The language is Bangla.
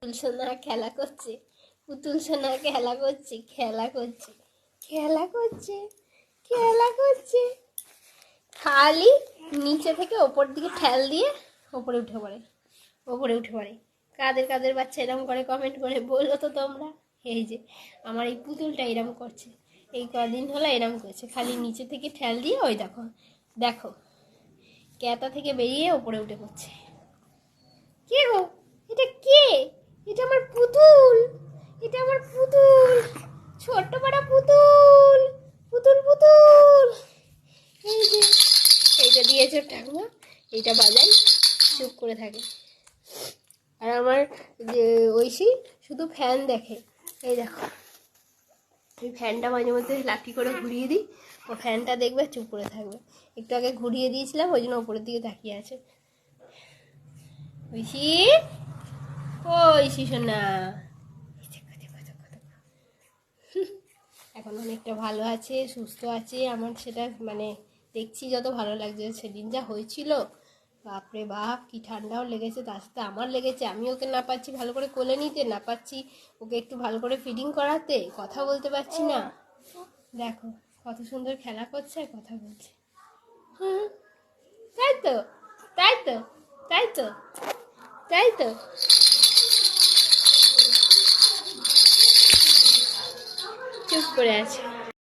পুতুল সোনা খেলা করছে, পুতুল সোনা খেলা করছে, খেলা করছে, খেলা করছে, খেলা করছে। খালি নিচে থেকে ওপর দিকে ঠেল দিয়ে ওপরে উঠে পড়ে, ওপরে উঠে পড়ে। কাদের কাদের বাচ্চা এরম করে কমেন্ট করে বলো তো তোমরা। এই যে আমার এই পুতুলটা এরম করছে, এই কদিন হলো এরম করছে, খালি নিচে থেকে ঠেল দিয়ে ওই দেখো দেখো ক্যাতা থেকে বেরিয়ে ওপরে উঠে পড়ছে। কে গো? এটা কে? এটা আমার পুতুল, এটা আমার পুতুল, ছোট্ট পাড়া পুতুল, পুতুল পুতুল। এই যে এইটা দিয়েছে ঠাকুমা, এইটা বাজাই, চুপ করে থাকে। আর আমার যে ঐশী শুধু ফ্যান দেখে। এই দেখো এই ফ্যানটা মাঝে মধ্যে লাঠি করে ঘুরিয়ে দিই, ও ফ্যানটা দেখবে চুপ করে থাকবে। একটু আগে ঘুরিয়ে দিয়েছিলাম, ওই জন্য ওপরের দিকে তাকিয়ে আছে। ঐশী, ঐশী সোনা, এখন অনেকটা ভালো আছে, সুস্থ আছে। আমার সেটা মানে দেখছি যত ভালো লাগছে। সেদিন যা হয়েছিল, বাপরে বাপ, কি ঠান্ডাও লেগেছে, তার সাথে আমার লেগেছে। আমি ওকে না পাচ্ছি ভালো করে কোলে নিতে, না পাচ্ছি ওকে একটু ভালো করে ফিডিং করাতে, কথা বলতে পারছি না। দেখো কত সুন্দর খেলা করছে আর কথা বলছে। হুম, তাই তো, তাই তো, তাই তো, তাই তো। চুপ করে আছে।